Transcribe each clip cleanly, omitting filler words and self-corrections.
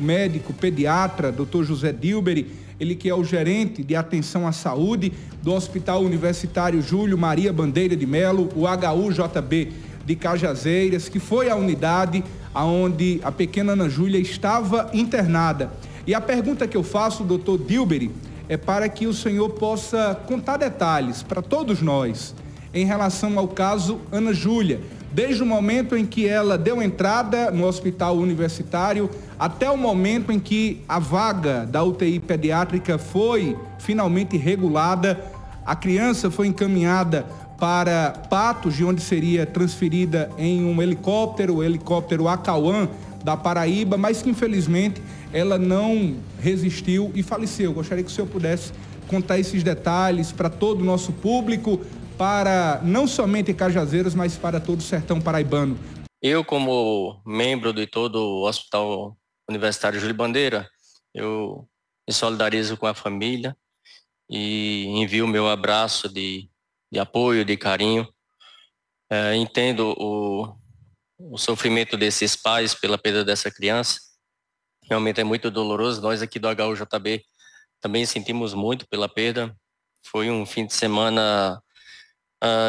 médico pediatra, Dr. José Dilberi, ele que é o gerente de atenção à saúde do Hospital Universitário Júlio Maria Bandeira de Melo, o HUJB de Cajazeiras, que foi a unidade onde a pequena Ana Júlia estava internada. E a pergunta que eu faço, doutor Dilberi, é para que o senhor possa contar detalhes para todos nós em relação ao caso Ana Júlia, desde o momento em que ela deu entrada no hospital universitário até o momento em que a vaga da UTI pediátrica foi finalmente regulada, a criança foi encaminhada para Patos, de onde seria transferida em um helicóptero, o helicóptero Acauã da Paraíba, mas que infelizmente ela não resistiu e faleceu. Gostaria que o senhor pudesse contar esses detalhes para todo o nosso público, para não somente Cajazeiras, mas para todo o sertão paraibano. Eu, como membro de todo o Hospital Universitário Júlio Bandeira, eu me solidarizo com a família e envio o meu abraço de apoio, de carinho. Entendo o sofrimento desses pais pela perda dessa criança. Realmente é muito doloroso. Nós aqui do HUJB também sentimos muito pela perda. Foi um fim de semana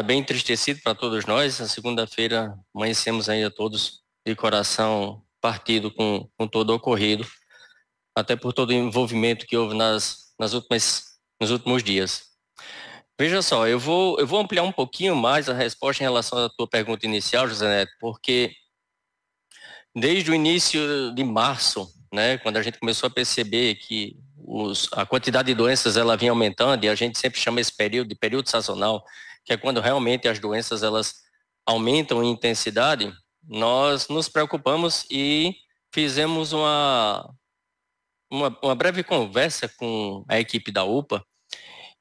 bem entristecido para todos nós. Na segunda-feira amanhecemos ainda todos de coração partido com todo o ocorrido, até por todo o envolvimento que houve nos últimos dias. Veja só, eu vou ampliar um pouquinho mais a resposta em relação à tua pergunta inicial, José Neto, porque desde o início de março, né, quando a gente começou a perceber que a quantidade de doenças ela vinha aumentando, e a gente sempre chama esse período de período sazonal, que é quando realmente as doenças elas aumentam em intensidade, nós nos preocupamos e fizemos uma breve conversa com a equipe da UPA,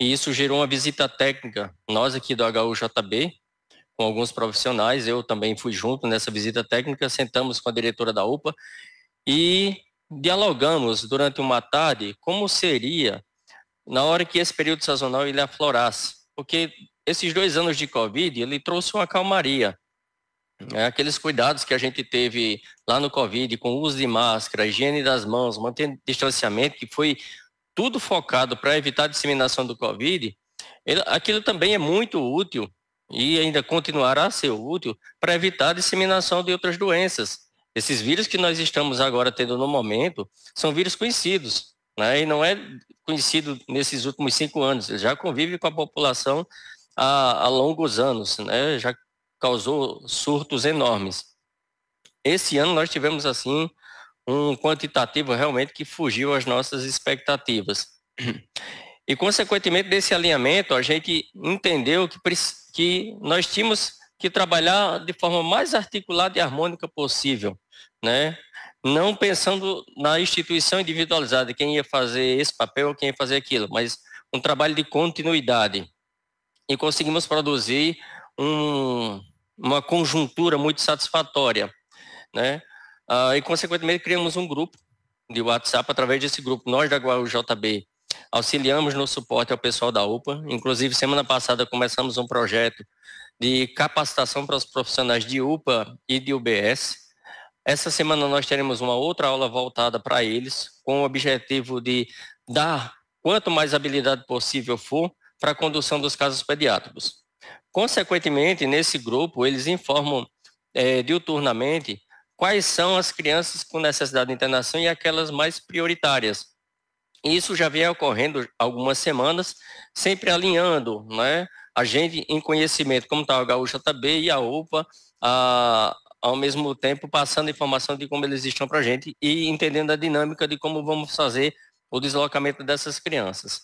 e isso gerou uma visita técnica. Nós aqui do HUJB, com alguns profissionais, eu também fui junto nessa visita técnica, sentamos com a diretora da UPA e dialogamos durante uma tarde como seria na hora que esse período sazonal ele aflorasse, porque esses 2 anos de Covid, ele trouxe uma calmaria. Aqueles cuidados que a gente teve lá no Covid, com o uso de máscara, higiene das mãos, mantendo distanciamento, que foi tudo focado para evitar a disseminação do Covid, aquilo também é muito útil e ainda continuará a ser útil para evitar a disseminação de outras doenças. Esses vírus que nós estamos agora tendo no momento são vírus conhecidos, né? E não é conhecido nesses últimos 5 anos, ele já convive com a população há longos anos, né? Já causou surtos enormes. Esse ano nós tivemos, assim, um quantitativo realmente que fugiu às nossas expectativas. E, consequentemente, desse alinhamento, a gente entendeu que nós tínhamos que trabalhar de forma mais articulada e harmônica possível, né? Não pensando na instituição individualizada, quem ia fazer esse papel ou quem ia fazer aquilo, mas um trabalho de continuidade. E conseguimos produzir uma conjuntura muito satisfatória, né? E, consequentemente, criamos um grupo de WhatsApp. Através desse grupo, nós da HUJB auxiliamos no suporte ao pessoal da UPA. Inclusive, semana passada, começamos um projeto de capacitação para os profissionais de UPA e de UBS. Essa semana nós teremos uma outra aula voltada para eles, com o objetivo de dar quanto mais habilidade possível for para a condução dos casos pediátricos. Consequentemente, nesse grupo, eles informam diuturnamente quais são as crianças com necessidade de internação e aquelas mais prioritárias. Isso já vem ocorrendo há algumas semanas, sempre alinhando, né, a gente em conhecimento, como está o HUJB e a UPA, ao mesmo tempo passando informação de como eles estão para a gente e entendendo a dinâmica de como vamos fazer o deslocamento dessas crianças.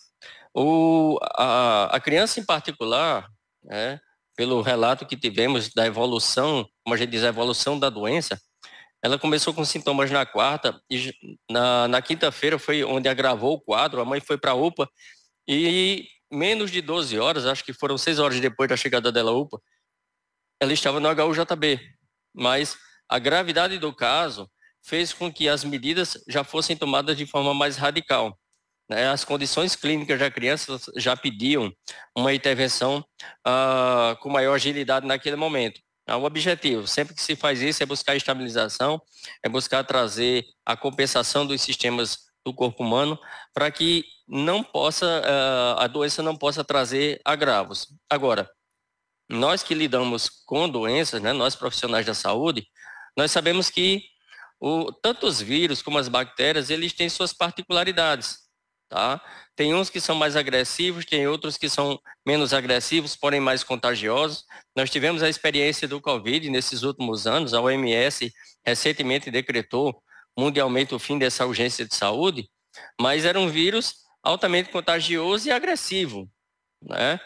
A criança em particular, né, pelo relato que tivemos da evolução, como a gente diz, a evolução da doença, ela começou com sintomas na quarta e na quinta-feira foi onde agravou o quadro, a mãe foi para a UPA e menos de 12 horas, acho que foram 6 horas depois da chegada dela à UPA, ela estava no HUJB, mas a gravidade do caso fez com que as medidas já fossem tomadas de forma mais radical, né? As condições clínicas da criança já pediam uma intervenção com maior agilidade naquele momento. O objetivo, sempre que se faz isso, é buscar a estabilização, é buscar trazer a compensação dos sistemas do corpo humano para que não possa, a doença não possa trazer agravos. Agora, nós que lidamos com doenças, né, nós profissionais da saúde, nós sabemos que tanto os vírus como as bactérias, eles têm suas particularidades, tá? Tem uns que são mais agressivos, tem outros que são menos agressivos, porém mais contagiosos. Nós tivemos a experiência do Covid nesses últimos anos, a OMS recentemente decretou mundialmente o fim dessa urgência de saúde, mas era um vírus altamente contagioso e agressivo, né?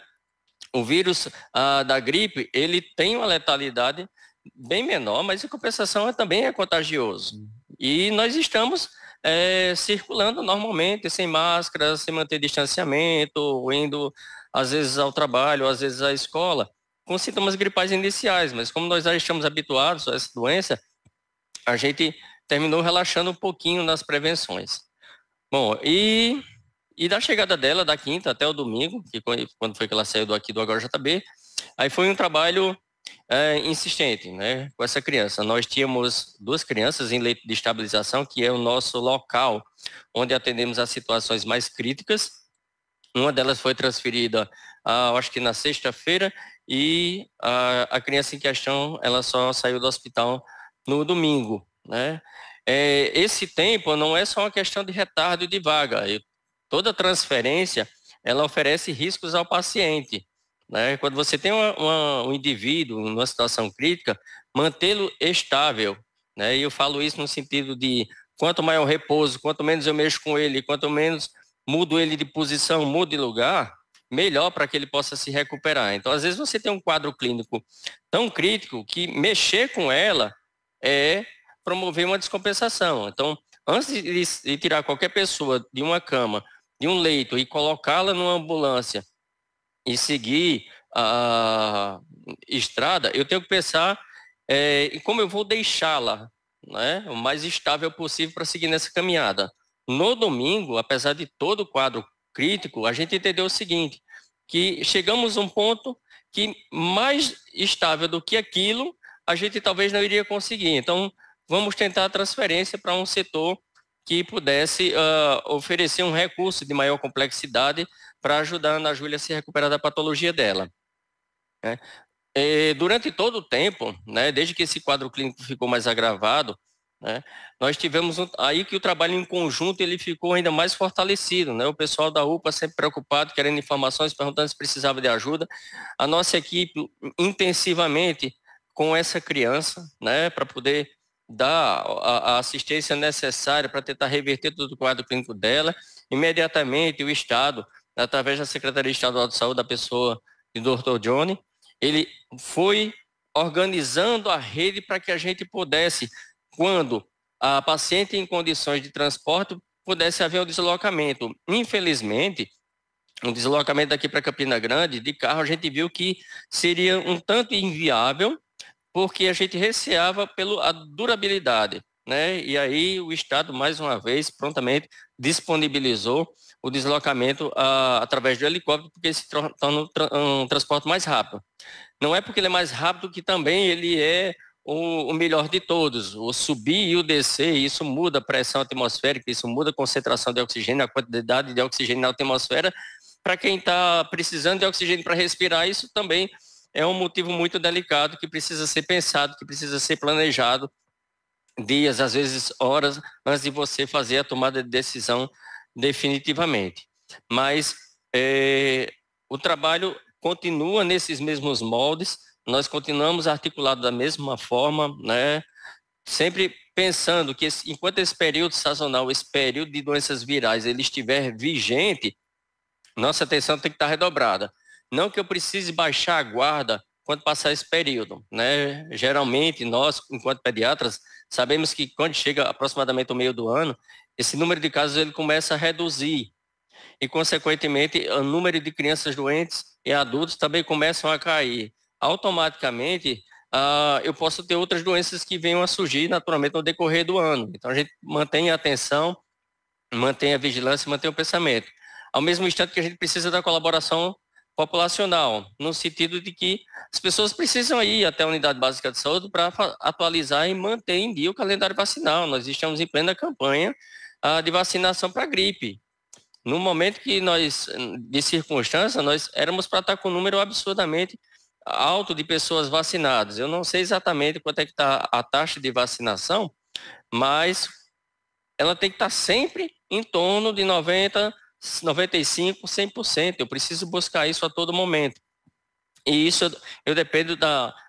O vírus da gripe, ele tem uma letalidade bem menor, mas em compensação também é contagioso. E nós estamos circulando normalmente, sem máscara, sem manter distanciamento, indo às vezes ao trabalho, às vezes à escola, com sintomas gripais iniciais, mas como nós já estamos habituados a essa doença, a gente terminou relaxando um pouquinho nas prevenções. Bom, e da chegada dela, da quinta até o domingo, que quando foi que ela saiu aqui do Agora JB, aí foi um trabalho insistente, né, com essa criança. Nós tínhamos 2 crianças em leito de estabilização, que é o nosso local onde atendemos as situações mais críticas. Uma delas foi transferida, acho que na sexta-feira, e a criança em questão, ela só saiu do hospital no domingo, né. Esse tempo não é só uma questão de retardo de vaga. Toda transferência, ela oferece riscos ao paciente, né? Quando você tem um indivíduo numa situação crítica, mantê-lo estável, né? E eu falo isso no sentido de quanto maior o repouso, quanto menos eu mexo com ele, quanto menos mudo ele de posição, mudo de lugar, melhor para que ele possa se recuperar. Então, às vezes você tem um quadro clínico tão crítico que mexer com ela é promover uma descompensação. Então, antes de tirar qualquer pessoa de uma cama, de um leito e colocá-la numa ambulância e seguir a estrada, eu tenho que pensar em como eu vou deixá-la, né, o mais estável possível para seguir nessa caminhada. No domingo, apesar de todo o quadro crítico, a gente entendeu o seguinte, que chegamos a um ponto que mais estável do que aquilo, a gente talvez não iria conseguir. Então, vamos tentar a transferência para um setor que pudesse oferecer um recurso de maior complexidade para ajudar a Ana Júlia a se recuperar da patologia dela, né? Durante todo o tempo, né, desde que esse quadro clínico ficou mais agravado, né, nós tivemos aí que o trabalho em conjunto ele ficou ainda mais fortalecido, né? O pessoal da UPA sempre preocupado, querendo informações, perguntando se precisava de ajuda. A nossa equipe intensivamente com essa criança, né, para poder dar a assistência necessária para tentar reverter todo o quadro clínico dela. Imediatamente o Estado, através da Secretaria Estadual de Saúde, da pessoa de Dr. Johnny, ele foi organizando a rede para que a gente pudesse, quando a paciente em condições de transporte, pudesse haver um deslocamento. Infelizmente, um deslocamento daqui para Campina Grande, de carro, a gente viu que seria um tanto inviável, porque a gente receava pela durabilidade, né? E aí o Estado, mais uma vez, prontamente disponibilizou o deslocamento através do helicóptero, porque se torna um transporte mais rápido. Não é porque ele é mais rápido que também ele é o melhor de todos. O subir e o descer, isso muda a pressão atmosférica, isso muda a concentração de oxigênio, a quantidade de oxigênio na atmosfera. Para quem está precisando de oxigênio para respirar, isso também é um motivo muito delicado que precisa ser pensado, que precisa ser planejado dias, às vezes horas, antes de você fazer a tomada de decisão definitivamente. Mas o trabalho continua nesses mesmos moldes, nós continuamos articulados da mesma forma, né? Sempre pensando que enquanto esse período sazonal, esse período de doenças virais, ele estiver vigente, nossa atenção tem que estar redobrada. Não que eu precise baixar a guarda quando passar esse período, né? Geralmente, nós, enquanto pediatras, sabemos que quando chega aproximadamente o meio do ano, esse número de casos ele começa a reduzir. E, consequentemente, o número de crianças doentes e adultos também começam a cair. Automaticamente, eu posso ter outras doenças que venham a surgir naturalmente no decorrer do ano. Então, a gente mantém a atenção, mantém a vigilância, mantém o pensamento. Ao mesmo instante que a gente precisa da colaboração populacional, no sentido de que as pessoas precisam ir até a unidade básica de saúde para atualizar e manter em dia o calendário vacinal. Nós estamos em plena campanha de vacinação para gripe. No momento que nós, de circunstância, nós éramos para estar com um número absurdamente alto de pessoas vacinadas. Eu não sei exatamente quanto é que está a taxa de vacinação, mas ela tem que estar sempre em torno de 90%, 95%, 100%. Eu preciso buscar isso a todo momento. E isso eu dependo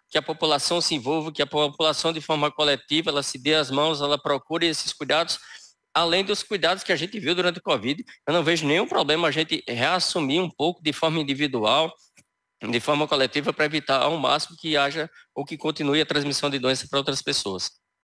que a população se envolva, que a população de forma coletiva, ela se dê as mãos, ela procure esses cuidados, além dos cuidados que a gente viu durante o Covid. Eu não vejo nenhum problema a gente reassumir um pouco de forma individual, de forma coletiva, para evitar ao máximo que haja ou que continue a transmissão de doença para outras pessoas.